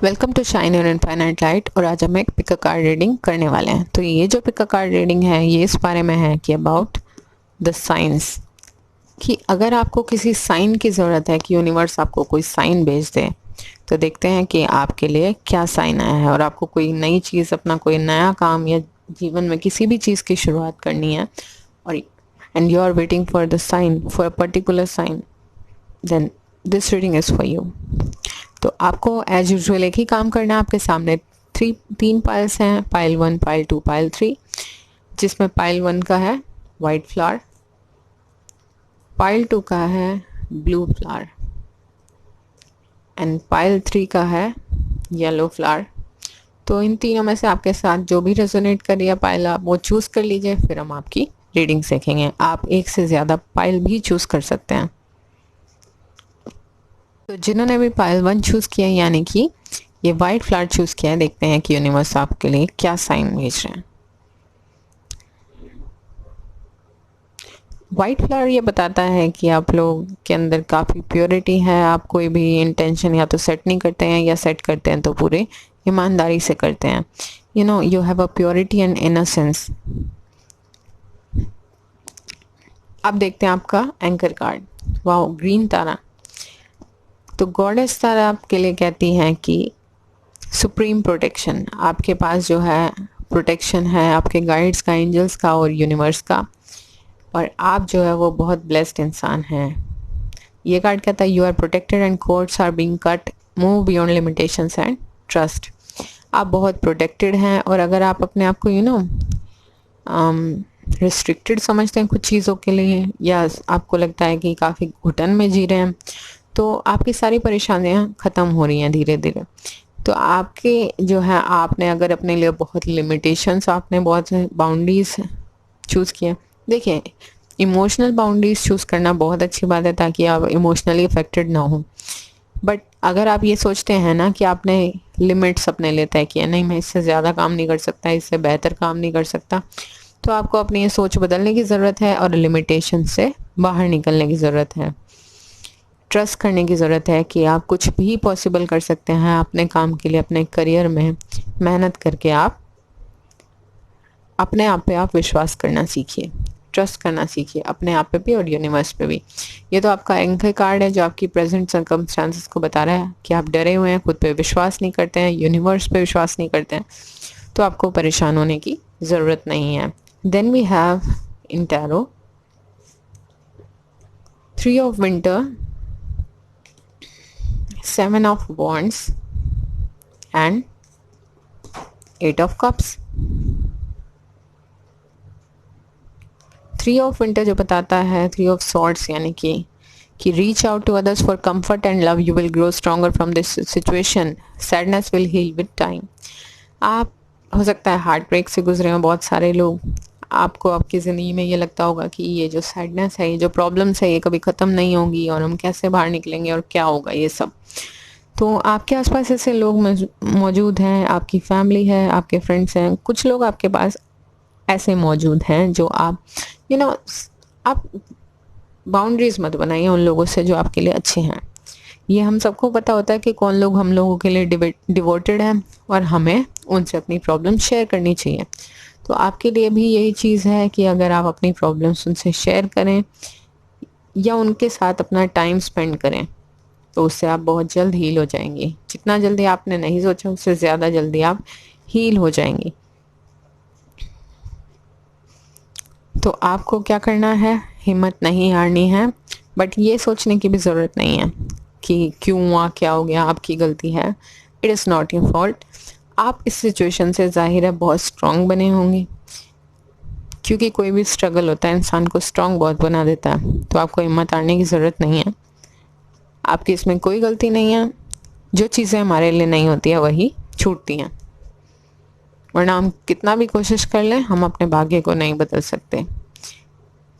Welcome to shine your infinite light. और आज हम एक पिक अ कार्ड रीडिंग करने वाले हैं। तो ये जो पिक अ कार्ड रीडिंग है ये इस बारे में है कि अबाउट द साइंस, कि अगर आपको किसी साइन की ज़रूरत है कि यूनिवर्स आपको कोई साइन भेज दे, तो देखते हैं कि आपके लिए क्या साइन आया है। और आपको कोई नई चीज़, अपना कोई नया काम या जीवन में किसी भी चीज़ की शुरुआत करनी है और and you are waiting for the sign, for a particular sign, then this reading is for you. तो आपको एज यूजुअल एक ही काम करना है। आपके सामने तीन पाइल्स हैं, पाइल 1, पाइल 2, पाइल 3, जिसमें पाइल 1 का है वाइट फ्लावर, पाइल 2 का है ब्लू फ्लावर एंड पाइल 3 का है येलो फ्लावर। तो इन तीनों में से आपके साथ जो भी रेजोनेट कर रही है पाइल, आप वो चूज़ कर लीजिए। फिर हम आपकी रीडिंग सीखेंगे। आप एक से ज़्यादा पाइल भी चूज़ कर सकते हैं। तो जिन्होंने भी पाइल 1 चूज़ किया है, यानी कि ये वाइट फ्लावर चूज़ किया है, देखते हैं कि यूनिवर्स आपके लिए क्या साइन भेज रहे हैं। वाइट फ्लावर ये बताता है कि आप लोग के अंदर काफ़ी प्योरिटी है। आप कोई भी इंटेंशन या तो सेट नहीं करते हैं, या सेट करते हैं तो पूरे ईमानदारी से करते हैं। You have a purity and innocence. अब देखते हैं आपका एंकर कार्ड। वाओ, ग्रीन तारा। तो गॉडेस तारा आपके लिए कहती हैं कि सुप्रीम प्रोटेक्शन, आपके पास जो है प्रोटेक्शन है आपके गाइड्स का, एंजल्स का और यूनिवर्स का। और आप जो है वो बहुत ब्लेस्ड इंसान हैं। ये कार्ड कहता है you are protected and cords are being cut, move beyond limitations and trust. आप बहुत प्रोटेक्टेड हैं। और अगर आप अपने आप को रिस्ट्रिक्टेड समझते हैं कुछ चीज़ों के लिए, या आपको लगता है कि काफ़ी घुटन में जी रहे हैं, तो आपकी सारी परेशानियां ख़त्म हो रही हैं धीरे धीरे। तो आपके जो है, आपने अगर अपने लिए बहुत लिमिटेशंस, आपने बहुत बाउंड्रीज चूज़ किए। देखिए, इमोशनल बाउंड्रीज चूज़ करना बहुत अच्छी बात है ताकि आप इमोशनली अफेक्टेड ना हो। बट अगर आप ये सोचते हैं ना कि आपने लिमिट्स अपने लिए तय किया, नहीं मैं इससे ज़्यादा काम नहीं कर सकता, इससे बेहतर काम नहीं कर सकता, तो आपको अपनी ये सोच बदलने की ज़रूरत है और लिमिटेशन से बाहर निकलने की ज़रूरत है। ट्रस्ट करने की ज़रूरत है कि आप कुछ भी पॉसिबल कर सकते हैं अपने काम के लिए, अपने करियर में मेहनत करके। आप अपने आप पे आप विश्वास करना सीखिए, ट्रस्ट करना सीखिए, अपने आप पे भी और यूनिवर्स पे भी। ये तो आपका एंकर कार्ड है जो आपकी प्रेजेंट सर्कमस्टांसेस को बता रहा है कि आप डरे हुए हैं, खुद पे विश्वास नहीं करते हैं, यूनिवर्स पे विश्वास नहीं करते हैं, तो आपको परेशान होने की ज़रूरत नहीं है। Then we have in tarot 3 of winter, 7 of wands and 8 of cups। 3 of winter जो बताता है 3 of swords, यानी कि reach out to others for comfort and love, you will grow stronger from this situation, sadness will heal with time. आप हो सकता है heart break से गुजरे हों बहुत सारे लोग। आपको आपकी ज़िंदगी में ये लगता होगा कि ये जो सैडनेस है, ये जो प्रॉब्लम्स है, ये कभी ख़त्म नहीं होंगी और हम कैसे बाहर निकलेंगे और क्या होगा ये सब। तो आपके आसपास ऐसे लोग मौजूद हैं, आपकी फैमिली है, आपके फ्रेंड्स हैं, कुछ लोग आपके पास ऐसे मौजूद हैं जो आप आप बाउंड्रीज मत बनाइए उन लोगों से जो आपके लिए अच्छे हैं। ये हम सबको पता होता है कि कौन लोग हम लोगों के लिए डिवोटेड हैं और हमें उनसे अपनी प्रॉब्लम शेयर करनी चाहिए। तो आपके लिए भी यही चीज़ है कि अगर आप अपनी प्रॉब्लम्स उनसे शेयर करें या उनके साथ अपना टाइम स्पेंड करें, तो उससे आप बहुत जल्द हील हो जाएंगे। जितना जल्दी आपने नहीं सोचा, उससे ज़्यादा जल्दी आप हील हो जाएंगे। तो आपको क्या करना है, हिम्मत नहीं हारनी है, बट ये सोचने की भी ज़रूरत नहीं है कि क्यों हुआ, क्या हो गया, आपकी गलती है। It is not your fault. आप इस सिचुएशन से ज़ाहिर है बहुत स्ट्रॉन्ग बने होंगे, क्योंकि कोई भी स्ट्रगल होता है इंसान को स्ट्रॉन्ग बहुत बना देता है। तो आपको हिम्मत हारने की ज़रूरत नहीं है। आपकी इसमें कोई गलती नहीं है। जो चीज़ें हमारे लिए नहीं होती है वही छूटती हैं, वरना हम कितना भी कोशिश कर लें हम अपने भाग्य को नहीं बदल सकते।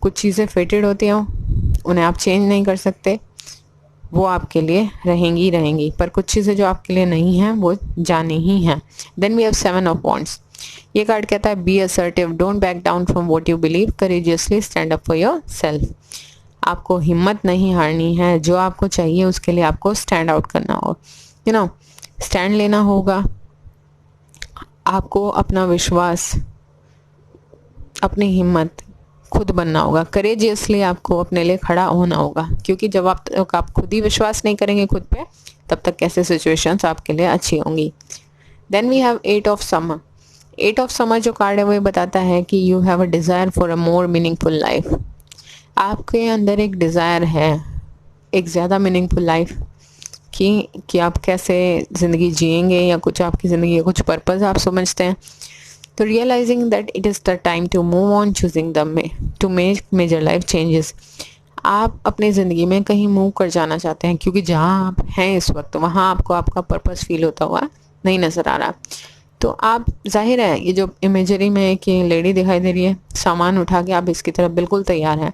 कुछ चीज़ें फेटेड होती हैं, उन्हें आप चेंज नहीं कर सकते, वो आपके लिए रहेंगी रहेंगी। पर कुछ चीज़ें जो आपके लिए नहीं हैं वो जानी ही हैं। Then we have 7 of wands। ये कार्ड कहता है be assertive, don't back down from what you believe, courageously stand up for yourself. आपको हिम्मत नहीं हारनी है, जो आपको चाहिए उसके लिए आपको स्टैंड आउट करना हो। स्टैंड लेना होगा, आपको अपना विश्वास, अपनी हिम्मत खुद बनना होगा। करेजियसली आपको अपने लिए खड़ा होना होगा, क्योंकि जब आप खुद ही विश्वास नहीं करेंगे खुद पे, तब तक कैसे सिचुएशंस आपके लिए अच्छी होंगी। Then we have 8 of summer. 8 of summer जो कार्ड है वो बताता है कि you have a desire for a more meaningful life. आपके अंदर एक डिज़ायर है एक ज़्यादा मीनिंगफुल लाइफ कि आप कैसे ज़िंदगी जिएंगे, या कुछ आपकी ज़िंदगी का कुछ पर्पज़ आप समझते हैं। तो realising that it is the time to move on, choosing to make major life changes. आप अपनी ज़िंदगी में कहीं मूव कर जाना चाहते हैं, क्योंकि जहाँ आप हैं इस वक्त वहाँ आपको आपका पर्पस फील होता हुआ नहीं नज़र आ रहा। तो आप, जाहिर है ये जो इमेजरी में एक लेडी दिखाई दे रही है, सामान उठा के आप इसकी तरफ बिल्कुल तैयार हैं,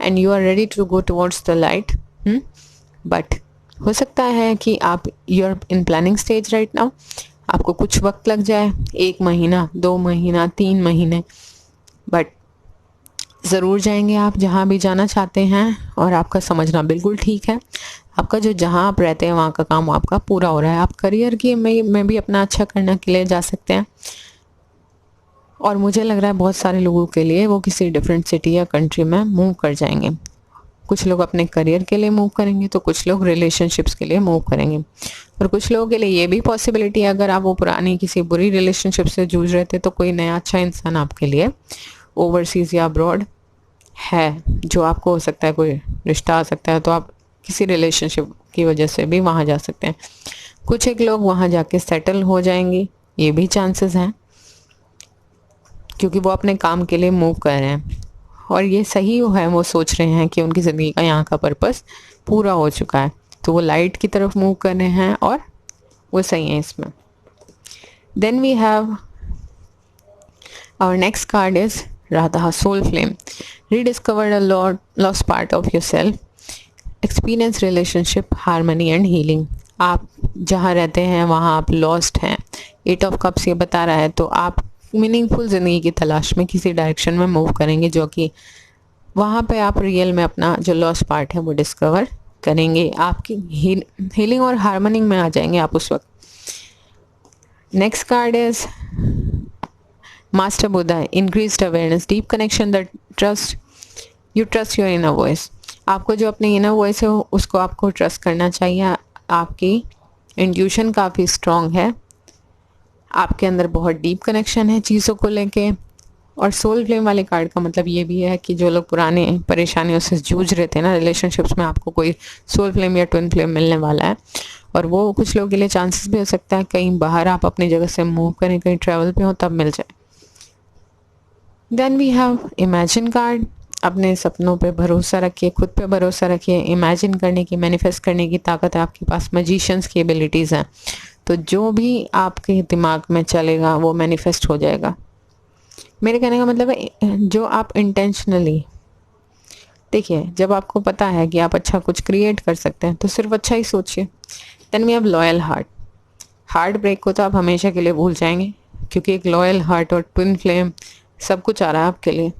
and you are ready to go towards the light. But हो सकता है कि आप you are in planning stage right now, आपको कुछ वक्त लग जाए, 1 महीना, 2 महीना, 3 महीने, बट ज़रूर जाएंगे आप जहाँ भी जाना चाहते हैं। और आपका समझना बिल्कुल ठीक है, आपका जो जहाँ आप रहते हैं वहाँ का काम आपका पूरा हो रहा है। आप करियर की में भी अपना अच्छा करने के लिए जा सकते हैं, और मुझे लग रहा है बहुत सारे लोगों के लिए वो किसी डिफरेंट सिटी या कंट्री में मूव कर जाएंगे। कुछ लोग अपने करियर के लिए मूव करेंगे, तो कुछ लोग रिलेशनशिप्स के लिए मूव करेंगे, और कुछ लोगों के लिए ये भी पॉसिबिलिटी है, अगर आप वो पुरानी किसी बुरी रिलेशनशिप से जूझ रहे थे, तो कोई नया अच्छा इंसान आपके लिए ओवरसीज़ या अब्रॉड है, जो आपको हो सकता है कोई रिश्ता आ सकता है, तो आप किसी रिलेशनशिप की वजह से भी वहाँ जा सकते हैं। कुछ एक लोग वहाँ जाके सेटल हो जाएंगे, ये भी चांसेस हैं, क्योंकि वो अपने काम के लिए मूव कर रहे हैं, और ये सही है, वो सोच रहे हैं कि उनकी ज़िंदगी का यहाँ का पर्पस पूरा हो चुका है, तो वो लाइट की तरफ मूव कर रहे हैं, और वो सही है इसमें। Then we have our next card is Radha, soul flame. Rediscover a lost part of yourself, experience relationship, harmony and healing. आप जहाँ रहते हैं वहाँ आप लॉस्ट हैं, 8 ऑफ कप्स ये बता रहा है। तो आप मीनिंगफुल ज़िंदगी की तलाश में किसी डायरेक्शन में मूव करेंगे, जो कि वहाँ पे आप रियल में अपना जो लॉस्ट पार्ट है वो डिस्कवर करेंगे, आपकी हीलिंग और हारमनी में आ जाएंगे आप उस वक्त। Next card is master Buddha, increased awareness, deep connection, the trust, you trust your inner voice. आपको जो अपनी इनर वॉइस है उसको आपको ट्रस्ट करना चाहिए। आपकी इंट्यूशन काफ़ी स्ट्रॉन्ग है, आपके अंदर बहुत डीप कनेक्शन है चीज़ों को लेके। और सोल फ्लेम वाले कार्ड का मतलब ये भी है कि जो लोग पुराने परेशानियों से जूझ रहे थे ना रिलेशनशिप्स में, आपको कोई सोल फ्लेम या ट्विन फ्लेम मिलने वाला है, और वो कुछ लोगों के लिए चांसेस भी हो सकता है कहीं बाहर आप अपनी जगह से मूव करें, कहीं ट्रैवल पे हो, तब मिल जाए। Then we have imagine card, अपने सपनों पे भरोसा रखिए, खुद पे भरोसा रखिए, इमेजिन करने की, मैनिफेस्ट करने की ताकत है आपके पास, मैजिशियंस की एबिलिटीज़ हैं, तो जो भी आपके दिमाग में चलेगा वो मैनिफेस्ट हो जाएगा। मेरे कहने का मतलब है जो आप इंटेंशनली, देखिए जब आपको पता है कि आप अच्छा कुछ क्रिएट कर सकते हैं तो सिर्फ अच्छा ही सोचिए। Then we have loyal heart, heart break को तो आप हमेशा के लिए भूल जाएंगे, क्योंकि एक लॉयल हार्ट और ट्विन फ्लेम सब कुछ आ रहा है आपके लिए।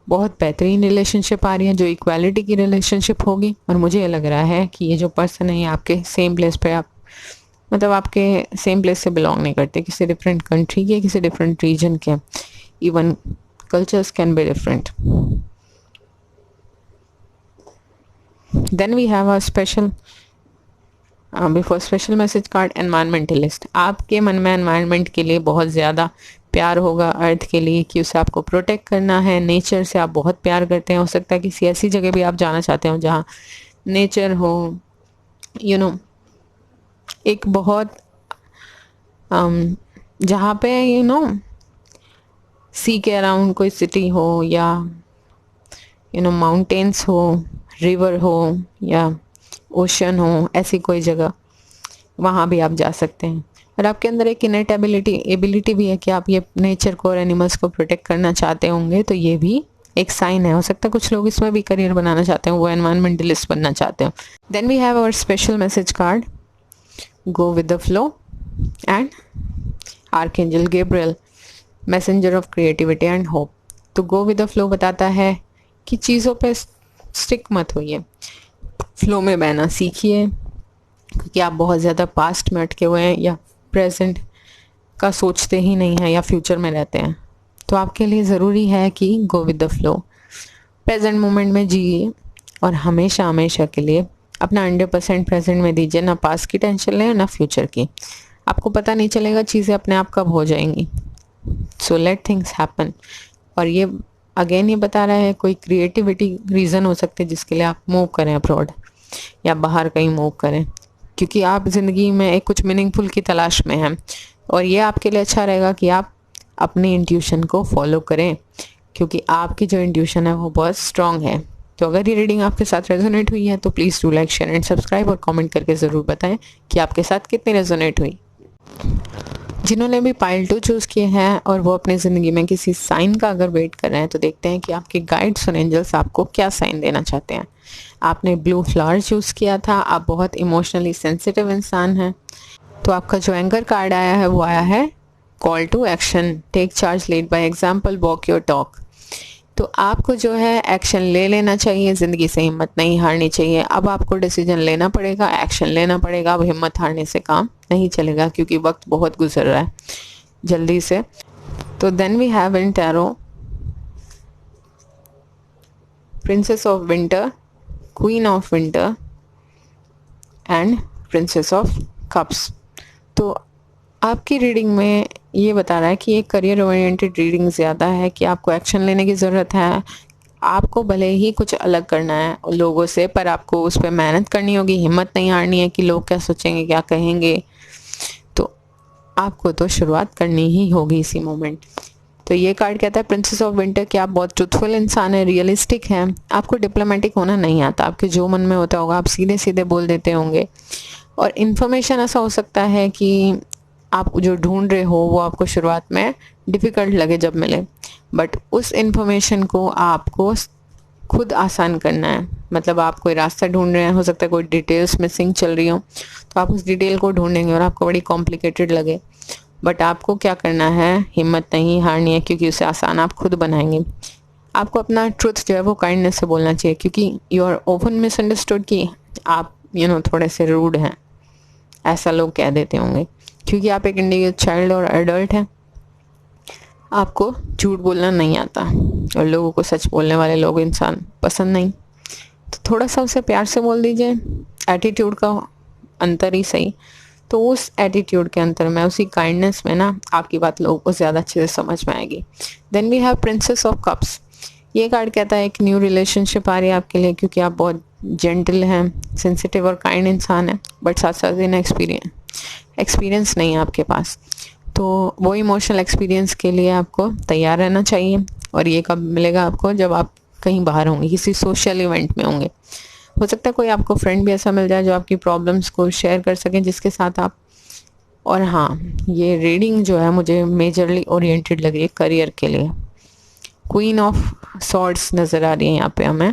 बहुत बेहतरीन रिलेशनशिप आ रही है, जो इक्वालिटी की रिलेशनशिप होगी, और मुझे लग रहा है कि ये जो पर्सन है ये आपके सेम प्लेस पे, आप मतलब आपके सेम प्लेस से बिलोंग नहीं करते, किसी डिफरेंट कंट्री के, किसी डिफरेंट रीजन के, even cultures can be different. Then we have a special before special message card, environmentalist. आपके मन में एनवायरनमेंट के लिए बहुत ज़्यादा प्यार होगा, अर्थ के लिए, कि उसे आपको प्रोटेक्ट करना है, नेचर से आप बहुत प्यार करते हैं। हो सकता है किसी ऐसी जगह भी आप जाना चाहते हो जहाँ नेचर हो, यू नो एक बहुत जहाँ पे सी के अराउंड कोई सिटी हो, या माउंटेन्स हो, रिवर हो, या ओशन हो, ऐसी कोई जगह, वहाँ भी आप जा सकते हैं। और आपके अंदर एक इनेट एबिलिटी भी है कि आप ये नेचर को और एनिमल्स को प्रोटेक्ट करना चाहते होंगे, तो ये भी एक साइन है। हो सकता है कुछ लोग इसमें भी करियर बनाना चाहते हो, वो एनवायरमेंटलिस्ट बनना चाहते हो। Then we have our special message card, go with the flow, and archangel Gabriel, messenger of creativity and hope. तो गो विद द फ्लो बताता है कि चीज़ों पे स्टिक मत होइए, फ्लो में बहना सीखिए, क्योंकि आप बहुत ज़्यादा पास्ट में अटके हुए हैं या प्रेजेंट का सोचते ही नहीं हैं या फ्यूचर में रहते हैं। तो आपके लिए ज़रूरी है कि गो with the flow, present moment में जिए और हमेशा हमेशा के लिए अपना 100% प्रेजेंट में दीजिए। ना पास्ट की टेंशन लें ना फ्यूचर की। आपको पता नहीं चलेगा चीज़ें अपने आप कब हो जाएंगी। So let things happen. और ये अगेन ये बता रहा है कोई क्रिएटिविटी रीज़न हो सकते हैं जिसके लिए आप मूव करें अब्रॉड या बाहर कहीं मूव करें, क्योंकि आप ज़िंदगी में एक कुछ मीनिंगफुल की तलाश में हैं। और ये आपके लिए अच्छा रहेगा कि आप अपनी इंट्यूशन को फॉलो करें, क्योंकि आपकी जो इंट्यूशन है वो बहुत स्ट्रांग है। तो अगर ये रीडिंग आपके साथ रेजोनेट हुई है तो please do like, share and subscribe, और कमेंट करके ज़रूर बताएं कि आपके साथ कितनी रेजोनेट हुई। जिन्होंने भी पाइल 2 चूज़ किए हैं और वो अपनी ज़िंदगी में किसी साइन का अगर वेट कर रहे हैं तो देखते हैं कि आपके गाइड्स और एंजल्स आपको क्या साइन देना चाहते हैं। आपने ब्लू फ्लावर चूज़ किया था, आप बहुत इमोशनली सेंसिटिव इंसान हैं। तो आपका जो एंकर कार्ड आया है वो आया है call to action, take charge, lead by example, walk your talk. तो आपको जो है एक्शन ले लेना चाहिए, ज़िंदगी से हिम्मत नहीं हारनी चाहिए। अब आपको डिसीजन लेना पड़ेगा, एक्शन लेना पड़ेगा। अब हिम्मत हारने से काम नहीं चलेगा क्योंकि वक्त बहुत गुजर रहा है जल्दी से। तो then we have in tarot princess of winter, queen of winter and princess of cups. तो आपकी रीडिंग में ये बता रहा है कि एक करियर ओरिएंटेड रीडिंग ज़्यादा है कि आपको एक्शन लेने की ज़रूरत है। आपको भले ही कुछ अलग करना है लोगों से, पर आपको उस पर मेहनत करनी होगी, हिम्मत नहीं हारनी है कि लोग क्या सोचेंगे क्या कहेंगे। तो आपको तो शुरुआत करनी ही होगी इसी मोमेंट। तो ये कार्ड कहता है प्रिंसेस ऑफ विंटर कि आप बहुत ट्रूथफुल इंसान है, रियलिस्टिक हैं। आपको डिप्लोमेटिक होना नहीं आता, आपके जो मन में होता होगा आप सीधे सीधे बोल देते होंगे। और इन्फॉर्मेशन ऐसा हो सकता है कि आप जो ढूंढ रहे हो वो आपको शुरुआत में डिफ़िकल्ट लगे जब मिले, बट उस इन्फॉर्मेशन को आपको खुद आसान करना है। मतलब आप कोई रास्ता ढूंढ रहे हैं, हो सकता है कोई डिटेल्स मिसिंग चल रही हो, तो आप उस डिटेल को ढूंढेंगे और आपको बड़ी कॉम्प्लिकेटेड लगे, बट आपको क्या करना है, हिम्मत नहीं हारनी है, क्योंकि उसे आसान आप खुद बनाएंगे। आपको अपना ट्रुथ जो है वो काइंडनेस से बोलना चाहिए, क्योंकि यू आर ओपन मिसअंडरस्टूड कि आप थोड़े से रूड हैं, ऐसा लोग कह देते होंगे, क्योंकि आप एक इंडिविजुअल चाइल्ड और एडल्ट हैं। आपको झूठ बोलना नहीं आता और लोगों को सच बोलने वाले लोग इंसान पसंद नहीं। तो थोड़ा सा उसे प्यार से बोल दीजिए, एटीट्यूड का अंतर ही सही। तो उस एटीट्यूड के अंतर में, उसी काइंडनेस में ना आपकी बात लोगों को ज़्यादा अच्छे से समझ में आएगी। Then we have princess of cups. ये कार्ड कहता है एक न्यू रिलेशनशिप आ रही है आपके लिए, क्योंकि आप बहुत जेंटल हैं, सेंसिटिव और काइंड इंसान हैं, बट साथ साथ इन एक्सपीरियंस नहीं है आपके पास। तो वो इमोशनल एक्सपीरियंस के लिए आपको तैयार रहना चाहिए। और ये कब मिलेगा आपको, जब आप कहीं बाहर होंगे, किसी सोशल इवेंट में होंगे। हो सकता है कोई आपको फ्रेंड भी ऐसा मिल जाए जो आपकी प्रॉब्लम्स को शेयर कर सकें, जिसके साथ आप। और हाँ, ये रीडिंग जो है मुझे मेजरली ओरिएंटेड लग रही है करियर के लिए। क्वीन ऑफ सॉर्ड्स नज़र आ रही है यहाँ पे हमें।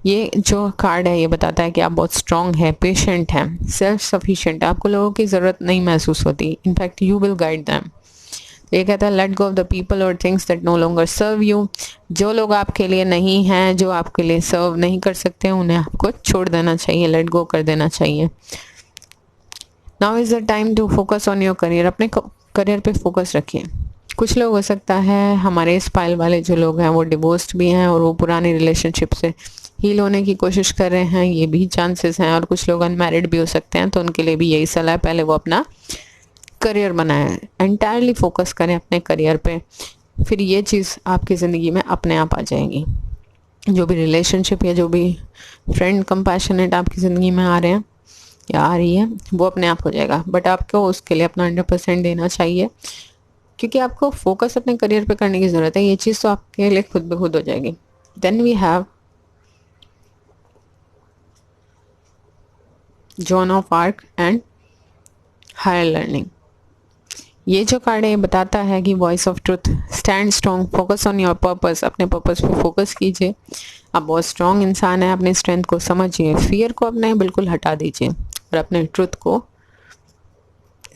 ये जो कार्ड है ये बताता है कि आप बहुत स्ट्रांग हैं, पेशेंट हैं, सेल्फ सफिशिएंट, आपको लोगों की ज़रूरत नहीं महसूस होती, in fact you will guide them. ये कहता है let go of the people और things that no longer serve you. जो लोग आपके लिए नहीं हैं, जो आपके लिए सर्व नहीं कर सकते, उन्हें आपको छोड़ देना चाहिए, लेट गो कर देना चाहिए। Now is the time to focus on your career. अपने करियर पे फोकस रखिए। कुछ लोग हो सकता है, हमारे इस पाइल वाले जो लोग हैं वो डिवोर्स्ड भी हैं और वो पुरानी रिलेशनशिप से हील होने की कोशिश कर रहे हैं, ये भी चांसेस हैं। और कुछ लोग अनमैरिड भी हो सकते हैं, तो उनके लिए भी यही सलाह है, पहले वो अपना करियर बनाएं, एंटायरली फोकस करें अपने करियर पे, फिर ये चीज़ आपकी ज़िंदगी में अपने आप आ जाएगी। जो भी रिलेशनशिप या जो भी फ्रेंड कंपैशनेट आपकी ज़िंदगी में आ रहे हैं या आ रही है, वो अपने आप हो जाएगा, बट आपको उसके लिए अपना 100% देना चाहिए, क्योंकि आपको फोकस अपने करियर पे करने की ज़रूरत है। ये चीज़ तो आपके लिए खुद ब खुद हो जाएगी। Then we have Joan of Arc and higher learning. ये जो कार्ड है ये बताता है कि voice of truth, stand strong, focus on your purpose. अपने पर्पस पे फोकस कीजिए। आप बहुत स्ट्रॉन्ग इंसान हैं, अपने स्ट्रेंथ को समझिए, फियर को अपने बिल्कुल हटा दीजिए और अपने ट्रुथ को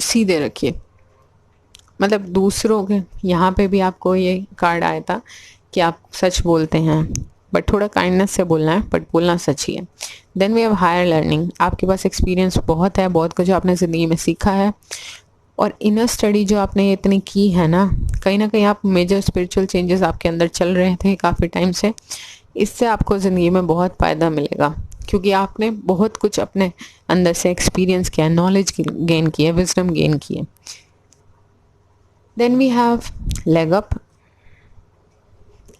सीधे रखिए। मतलब दूसरों के, यहाँ पे भी आपको ये कार्ड आया था कि आप सच बोलते हैं, बट थोड़ा काइंडनेस से बोलना है, बट बोलना सच ही है। Then we have higher learning, आपके पास एक्सपीरियंस बहुत है, बहुत कुछ आपने ज़िंदगी में सीखा है, और इनर स्टडी जो आपने ये इतनी की है ना कहीं आप मेजर स्पिरिचुअल चेंजेस आपके अंदर चल रहे थे काफ़ी टाइम से, इससे आपको ज़िंदगी में बहुत फ़ायदा मिलेगा, क्योंकि आपने बहुत कुछ अपने अंदर से एक्सपीरियंस किया, नॉलेज गेन की है, विजडम गेन की है। Then we have leg up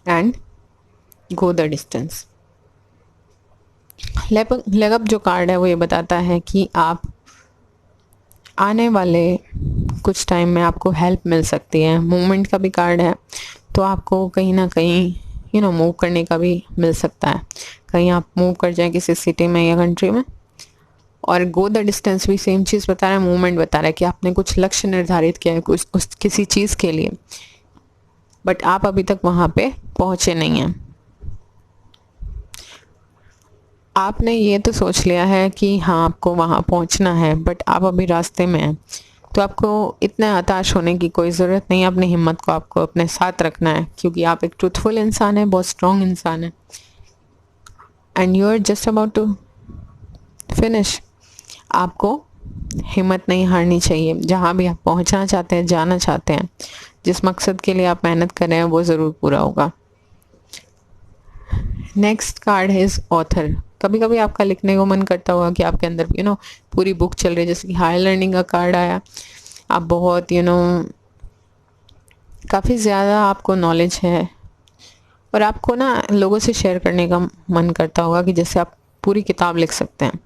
and go the distance. Leg up जो कार्ड है वो ये बताता है कि आप आने वाले कुछ टाइम में आपको हेल्प मिल सकती है। मूवमेंट का भी कार्ड है, तो आपको कहीं ना कहीं मूव करने का भी मिल सकता है, कहीं आप मूव कर जाएं किसी सिटी में या कंट्री में। और गो द डिस्टेंस भी सेम चीज़ बता रहा है, मूवमेंट बता रहा है कि आपने कुछ लक्ष्य निर्धारित किया है किसी चीज़ के लिए, बट आप अभी तक वहाँ पे पहुँचे नहीं हैं। आपने ये तो सोच लिया है कि हाँ आपको वहाँ पहुँचना है, बट आप अभी रास्ते में हैं, तो आपको इतना हताश होने की कोई ज़रूरत नहीं है। अपनी हिम्मत को आपको अपने साथ रखना है, क्योंकि आप एक ट्रूथफुल इंसान है, बहुत स्ट्रॉन्ग इंसान है, and you are just about to finish. आपको हिम्मत नहीं हारनी चाहिए। जहाँ भी आप पहुँचना चाहते हैं, जाना चाहते हैं, जिस मकसद के लिए आप मेहनत कर रहे हैं वो ज़रूर पूरा होगा। Next card is author. कभी कभी आपका लिखने को मन करता होगा कि आपके अंदर पूरी बुक चल रही है, जैसे कि हायर लर्निंग का कार्ड आया, आप बहुत काफ़ी ज़्यादा आपको नॉलेज है और आपको ना लोगों से शेयर करने का मन करता होगा कि जैसे आप पूरी किताब लिख सकते हैं।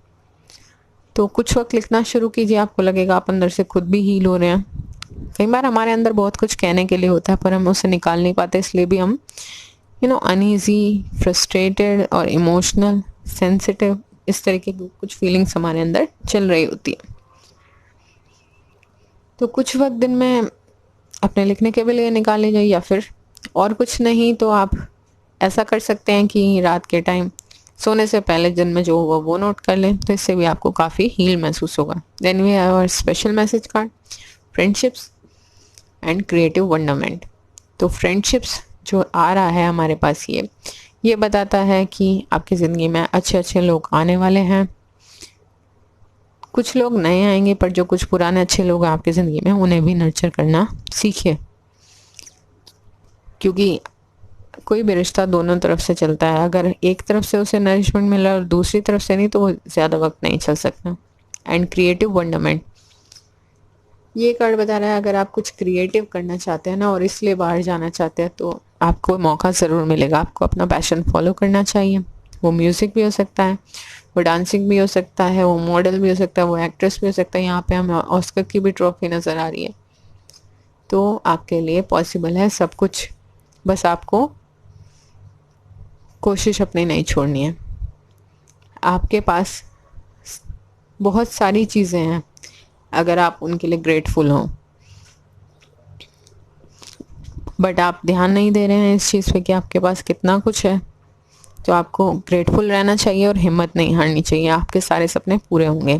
तो कुछ वक्त लिखना शुरू कीजिए, आपको लगेगा आप अंदर से खुद भी हील हो रहे हैं। कई बार हमारे अंदर बहुत कुछ कहने के लिए होता है पर हम उसे निकाल नहीं पाते, इसलिए भी हम अनईजी, फ्रस्ट्रेटेड और इमोशनल, सेंसिटिव, इस तरीके की कुछ फीलिंग्स हमारे अंदर चल रही होती है। तो कुछ वक्त दिन में अपने लिखने के भी लिए निकाल लीजिए, या फिर और कुछ नहीं तो आप ऐसा कर सकते हैं कि रात के टाइम सोने से पहले दिन में जो होगा वो नोट कर लें, तो इससे भी आपको काफ़ी हील महसूस होगा। Then we have our special message card, friendships and creative wonderment. तो फ्रेंडशिप्स जो आ रहा है हमारे पास, ये बताता है कि आपकी ज़िंदगी में अच्छे अच्छे लोग आने वाले हैं। कुछ लोग नए आएंगे, पर जो कुछ पुराने अच्छे लोग हैं आपकी ज़िंदगी में उन्हें भी नर्चर करना सीखिए, क्योंकि कोई भी रिश्ता दोनों तरफ से चलता है। अगर एक तरफ से उसे नरिशमेंट मिला और दूसरी तरफ से नहीं, तो वो ज़्यादा वक्त नहीं चल सकता। एंड क्रिएटिव वंडरमेंट, ये कार्ड बता रहा है अगर आप कुछ क्रिएटिव करना चाहते हैं ना और इसलिए बाहर जाना चाहते हैं, तो आपको मौका ज़रूर मिलेगा। आपको अपना पैशन फॉलो करना चाहिए। वो म्यूज़िक भी हो सकता है, वो डांसिंग भी हो सकता है, वो मॉडल भी हो सकता है, वो एक्ट्रेस भी हो सकता है। यहाँ पे हमें ऑस्कर की भी ट्रॉफी नज़र आ रही है, तो आपके लिए पॉसिबल है सब कुछ, बस आपको कोशिश अपनी नहीं छोड़नी है। आपके पास बहुत सारी चीज़ें हैं अगर आप उनके लिए ग्रेटफुल हों, बट आप ध्यान नहीं दे रहे हैं इस चीज़ पे कि आपके पास कितना कुछ है। तो आपको ग्रेटफुल रहना चाहिए और हिम्मत नहीं हारनी चाहिए, आपके सारे सपने पूरे होंगे।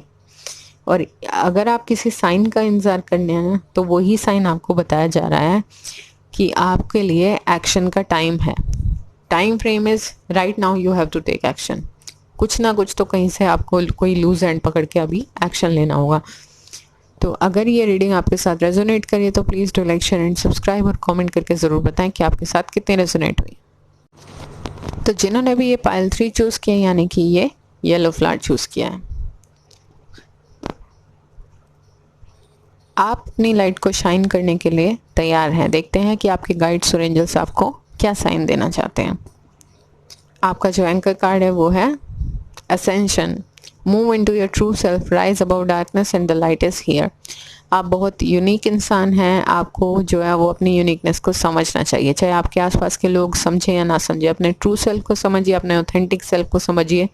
और अगर आप किसी साइन का इंतज़ार करने हैं तो वही साइन आपको बताया जा रहा है कि आपके लिए एक्शन का टाइम है। Time frame is right now, you have to take action. कुछ ना कुछ तो कहीं से आपको कोई लूज एंड पकड़ के अभी एक्शन लेना होगा। तो अगर ये रीडिंग आपके साथ रेजोनेट करिए तो please do like, share and subscribe, और कमेंट करके ज़रूर बताएं कि आपके साथ कितने रेजोनेट हुई। तो जिन्होंने भी ये पाइल 3 चूज़ किया, यानी कि ये येलो फ्लावर चूज़ किया है, आप अपनी लाइट को शाइन करने के लिए तैयार हैं। देखते हैं कि आपके गाइड्स और एंजल्स आपको क्या साइन देना चाहते हैं। आपका जो एंकर कार्ड है वो है ascension. Move into your true self, rise about darkness and the light is here. आप बहुत यूनिक इंसान हैं, आपको जो है वो अपनी यूनिकनेस को समझना चाहिए, चाहे आपके आसपास के लोग समझें या ना समझें। अपने ट्रू सेल्फ को समझिए, अपने ऑथेंटिक सेल्फ को समझिए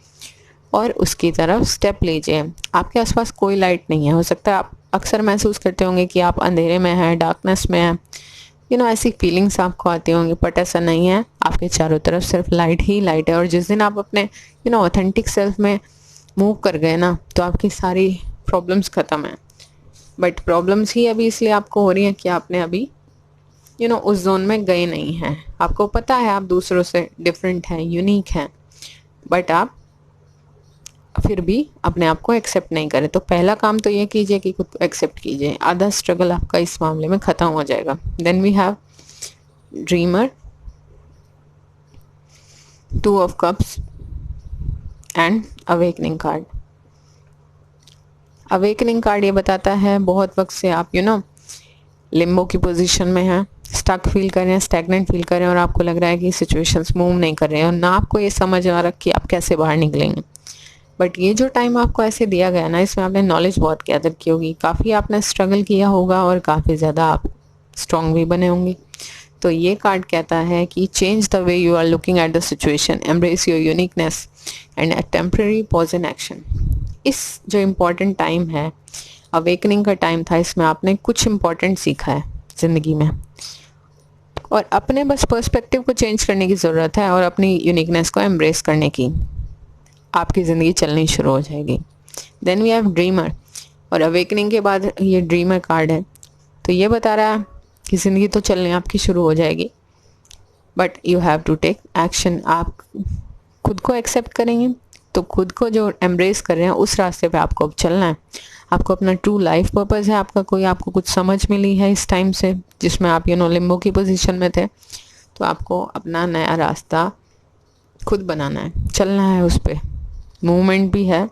और उसकी तरफ स्टेप लीजिए। आपके आसपास कोई लाइट नहीं है। हो सकता है आप अक्सर महसूस करते होंगे कि आप अंधेरे में हैं, डार्कनेस में हैं, ऐसी फीलिंग्स आपको आती होंगी, बट ऐसा नहीं है। आपके चारों तरफ सिर्फ लाइट ही लाइट है। और जिस दिन आप अपने ऑथेंटिक सेल्फ में मूव कर गए ना, तो आपकी सारी प्रॉब्लम्स ख़त्म हैं। बट प्रॉब्लम्स ही अभी इसलिए आपको हो रही हैं कि आपने अभी उस जोन में गए नहीं हैं। आपको पता है आप दूसरों से डिफरेंट हैं, यूनिक हैं, बट आप फिर भी अपने आप को एक्सेप्ट नहीं करें। तो पहला काम तो ये कीजिए कि खुद को एक्सेप्ट कीजिए, आधा स्ट्रगल आपका इस मामले में ख़त्म हो जाएगा। Then we have dreamer, 2 of cups and awakening card. Awakening card ये बताता है बहुत वक्त से आप लिम्बो की पोजीशन में हैं, स्टक फील कर रहे हैं, स्टैग्नेंट फील कर रहे हैं और आपको लग रहा है कि सिचुएशंस मूव नहीं कर रहे हैं और ना आपको ये समझ आ रहा कि आप कैसे बाहर निकलेंगे। बट ये जो टाइम आपको ऐसे दिया गया ना, इसमें आपने नॉलेज बहुत गैदर की होगी, काफ़ी आपने स्ट्रगल किया होगा और काफ़ी ज़्यादा आप स्ट्रॉन्ग भी बने होंगे। तो ये कार्ड कहता है कि change the way you are looking at the situation, embrace your uniqueness and a temporary pause in action. इस जो इम्पोर्टेंट टाइम है, अवेकनिंग का टाइम था, इसमें आपने कुछ इम्पोर्टेंट सीखा है ज़िंदगी में और अपने बस पर्सपेक्टिव को चेंज करने की ज़रूरत है और अपनी यूनिकनेस को एम्ब्रेस करने की, आपकी ज़िंदगी चलनी शुरू हो जाएगी। देन वी हैव ड्रीमर, और अवेकनिंग के बाद ये ड्रीमर कार्ड है, तो ये बता रहा है कि ज़िंदगी तो चलनी आपकी शुरू हो जाएगी, but you have to take action. आप खुद को एक्सेप्ट करेंगे तो खुद को जो एम्ब्रेस कर रहे हैं उस रास्ते पे आपको अब चलना है। आपको अपना ट्रू लाइफ पर्पस है, आपको कुछ समझ मिली है इस टाइम से जिसमें आप लिम्बो की पोजीशन में थे, तो आपको अपना नया रास्ता खुद बनाना है, चलना है उस पर। मूवमेंट भी है,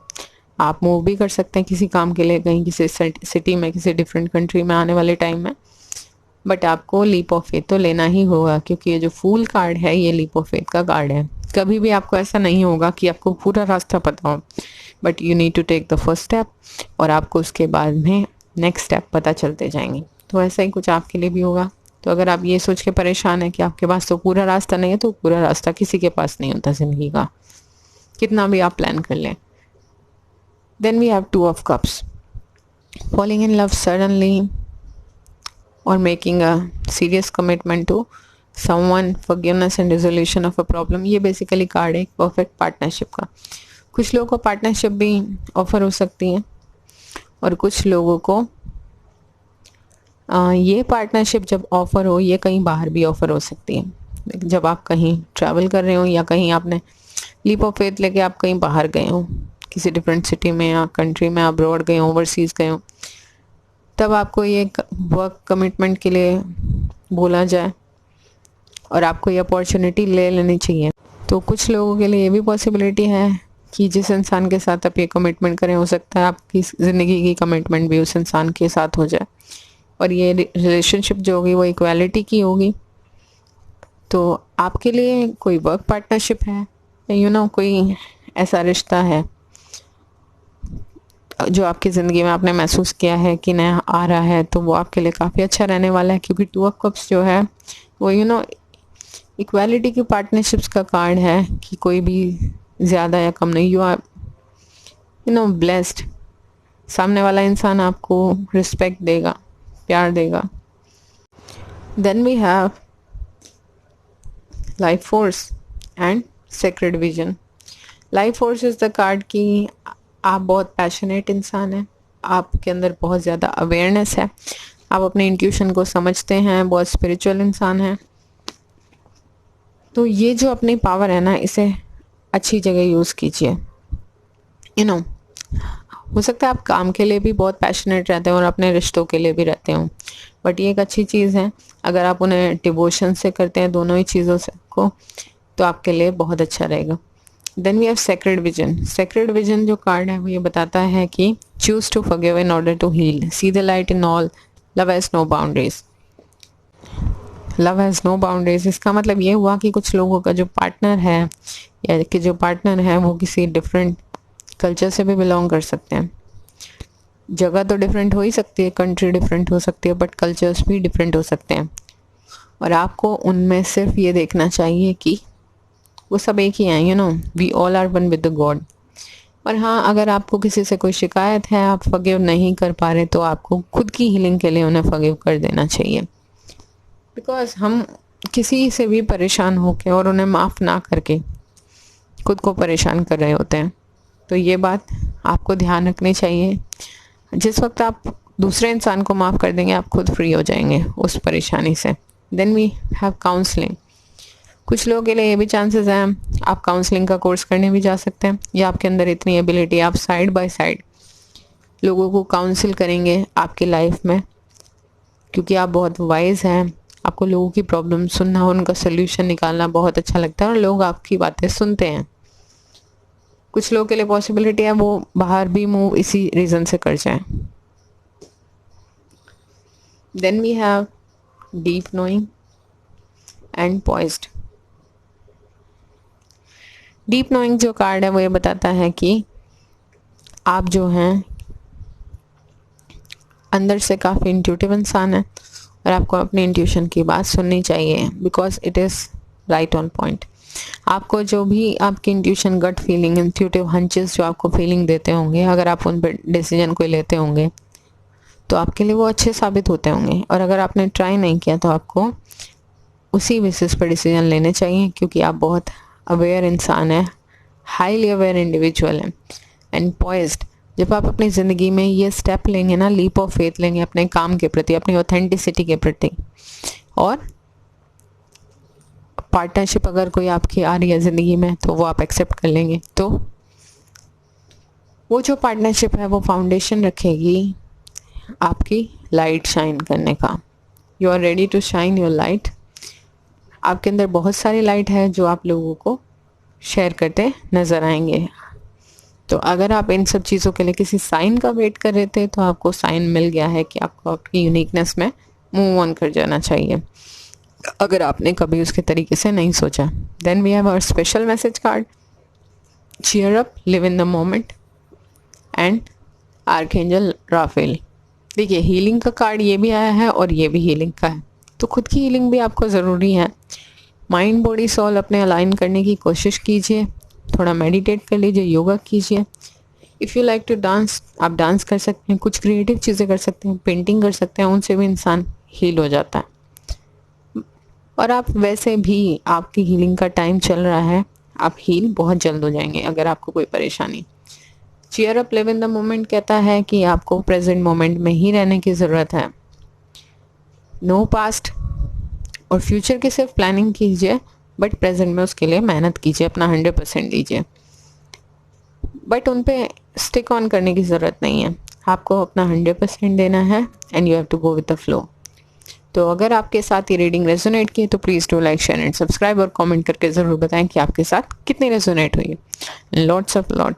आप मूव भी कर सकते हैं किसी काम के लिए कहीं किसी सिटी में, किसी डिफरेंट कंट्री में आने वाले टाइम में, बट आपको लीप ऑफ फेथ तो लेना ही होगा, क्योंकि ये जो फूल कार्ड है ये लीप ऑफ फेथ का कार्ड है। कभी भी आपको ऐसा नहीं होगा कि आपको पूरा रास्ता पता हो, but you need to take the first step और आपको उसके बाद में नेक्स्ट स्टेप पता चलते जाएंगे। तो ऐसा ही कुछ आपके लिए भी होगा। तो अगर आप ये सोच के परेशान हैं कि आपके पास तो पूरा रास्ता नहीं है, तो पूरा रास्ता किसी के पास नहीं होता ज़िंदगी का, कितना भी आप प्लान कर लें। Then we have 2 of cups, falling in love suddenly or making a serious commitment to someone, forgiveness and resolution of a problem। ये बेसिकली कार्ड है एक परफेक्ट पार्टनरशिप का। कुछ लोगों को पार्टनरशिप भी ऑफर हो सकती है और कुछ लोगों को ये पार्टनरशिप जब ऑफर हो, ये कहीं बाहर भी ऑफर हो सकती है। जब आप कहीं ट्रैवल कर रहे हो या कहीं आपने लीप ऑफ फेथ लेके आप कहीं बाहर गए हो, किसी डिफरेंट सिटी में या कंट्री में अब्रॉड गए हो, ओवरसीज़ गए हो, तब आपको ये वर्क कमिटमेंट के लिए बोला जाए और आपको ये अपॉर्चुनिटी ले लेनी चाहिए। तो कुछ लोगों के लिए ये भी पॉसिबिलिटी है कि जिस इंसान के साथ आप ये कमिटमेंट करें, हो सकता है आपकी ज़िंदगी की कमिटमेंट भी उस इंसान के साथ हो जाए और ये रिलेशनशिप जो होगी वो इक्वालिटी की होगी। तो आपके लिए कोई वर्क पार्टनरशिप है, कोई ऐसा रिश्ता है जो आपकी ज़िंदगी में आपने महसूस किया है कि नया आ रहा है, तो वो आपके लिए काफ़ी अच्छा रहने वाला है, क्योंकि 2 ऑफ कप्स जो है वो इक्वालिटी की पार्टनरशिप्स का कार्ड है कि कोई भी ज़्यादा या कम नहीं। यू आर ब्लेस्ड, सामने वाला इंसान आपको रिस्पेक्ट देगा, प्यार देगा। Then we have life force and sacred vision. Life force is the card की आप बहुत पैशनेट इंसान हैं, आपके अंदर बहुत ज़्यादा अवेयरनेस है, आप अपने इंट्यूशन को समझते हैं, बहुत स्पिरिचुअल इंसान हैं। तो ये जो अपनी पावर है ना, इसे अच्छी जगह यूज़ कीजिए। हो सकता है आप काम के लिए भी बहुत पैशनेट रहते हैं और अपने रिश्तों के लिए भी रहते हो, बट ये एक अच्छी चीज़ है अगर आप उन्हें डिवोशन से करते हैं, दोनों ही चीज़ों से को, तो आपके लिए बहुत अच्छा रहेगा। Then we have sacred vision. Sacred vision जो कार्ड है वो ये बताता है कि choose to forgive in order to heal, see the light in all, love has no boundaries. Love has no boundaries, इसका मतलब ये हुआ कि कुछ लोगों का जो पार्टनर है या कि जो पार्टनर है वो किसी डिफरेंट कल्चर से भी बिलोंग कर सकते हैं। जगह तो डिफरेंट हो ही सकती है, कंट्री डिफरेंट हो सकती है, बट कल्चर्स भी डिफरेंट हो सकते हैं और आपको उनमें सिर्फ ये देखना चाहिए कि वो सब एक ही हैं। We all are one with the God. और हाँ, अगर आपको किसी से कोई शिकायत है, आप फॉरगिव नहीं कर पा रहे, तो आपको खुद की हीलिंग के लिए उन्हें फॉरगिव कर देना चाहिए, बिकॉज हम किसी से भी परेशान होकर और उन्हें माफ़ ना करके खुद को परेशान कर रहे होते हैं। तो ये बात आपको ध्यान रखनी चाहिए। जिस वक्त आप दूसरे इंसान को माफ़ कर देंगे, आप खुद फ्री हो जाएंगे उस परेशानी से। Then we have counselling. कुछ लोगों के लिए ये भी चांसेस हैं आप काउंसलिंग का कोर्स करने भी जा सकते हैं, या आपके अंदर इतनी एबिलिटी आप साइड बाय साइड लोगों को काउंसिल करेंगे आपकी लाइफ में, क्योंकि आप बहुत वाइज हैं। आपको लोगों की प्रॉब्लम सुनना, उनका सोल्यूशन निकालना बहुत अच्छा लगता है और लोग आपकी बातें सुनते हैं। कुछ लोगों के लिए पॉसिबिलिटी है वो बाहर भी मूव इसी रीज़न से कर जाएं। Then we have deep knowing and poised. Deep knowing जो कार्ड है वो ये बताता है कि आप जो हैं अंदर से काफ़ी इंट्यूटिव इंसान है और आपको अपनी इंट्यूशन की बात सुननी चाहिए, because it is right on point. आपको जो भी आपकी इंट्यूशन, गट फीलिंग, इंट्यूटिव हंचेस जो आपको फीलिंग देते होंगे, अगर आप उन पर डिसीजन कोई लेते होंगे तो आपके लिए वो अच्छे साबित होते होंगे, और अगर आपने ट्राई नहीं किया तो आपको उसी बेसिस पर डिसीजन लेने चाहिए, क्योंकि आप बहुत अवेयर इंसान है, हाईली अवेयर इंडिविजुअल है। एंड पॉइज्ड, जब आप अपनी ज़िंदगी में ये स्टेप लेंगे ना, लीप ऑफ फेथ लेंगे अपने काम के प्रति, अपनी ऑथेंटिसिटी के प्रति, और पार्टनरशिप अगर कोई आपकी आ रही है ज़िंदगी में तो वो आप एक्सेप्ट कर लेंगे, तो वो जो पार्टनरशिप है वो फाउंडेशन रखेगी आपकी लाइट शाइन करने का। You are ready to shine your light. आपके अंदर बहुत सारी लाइट है जो आप लोगों को शेयर करते नज़र आएंगे। तो अगर आप इन सब चीज़ों के लिए किसी साइन का वेट कर रहे थे तो आपको साइन मिल गया है कि आपको आपकी यूनिकनेस में मूव ऑन कर जाना चाहिए, अगर आपने कभी उसके तरीके से नहीं सोचा। Then we have our special message card, cheer up, live in the moment and archangel Raphael. देखिए, हीलिंग का कार्ड ये भी आया है और ये भी हीलिंग का है, तो खुद की हीलिंग भी आपको ज़रूरी है। माइंड बॉडी सोल अपने अलाइन करने की कोशिश कीजिए, थोड़ा मेडिटेट कर लीजिए, योगा कीजिए। If you like to dance, आप डांस कर सकते हैं, कुछ क्रिएटिव चीज़ें कर सकते हैं, पेंटिंग कर सकते हैं, उनसे भी इंसान हील हो जाता है। और आप वैसे भी, आपकी हीलिंग का टाइम चल रहा है, आप हील बहुत जल्द हो जाएंगे अगर आपको कोई परेशानी। Cheer up, live in the moment कहता है कि आपको प्रेजेंट मोमेंट में ही रहने की ज़रूरत है। नो पास्ट और फ्यूचर की सिर्फ प्लानिंग कीजिए, बट प्रेजेंट में उसके लिए मेहनत कीजिए, अपना 100% दीजिए, बट उन पे स्टिक ऑन करने की ज़रूरत नहीं है। आपको अपना 100% देना है and you have to go with the flow. तो अगर आपके साथ ये रीडिंग रेजोनेट की तो please do like, share and subscribe, और कमेंट करके ज़रूर बताएं कि आपके साथ कितनी रेजोनेट हुई है। Lots of lot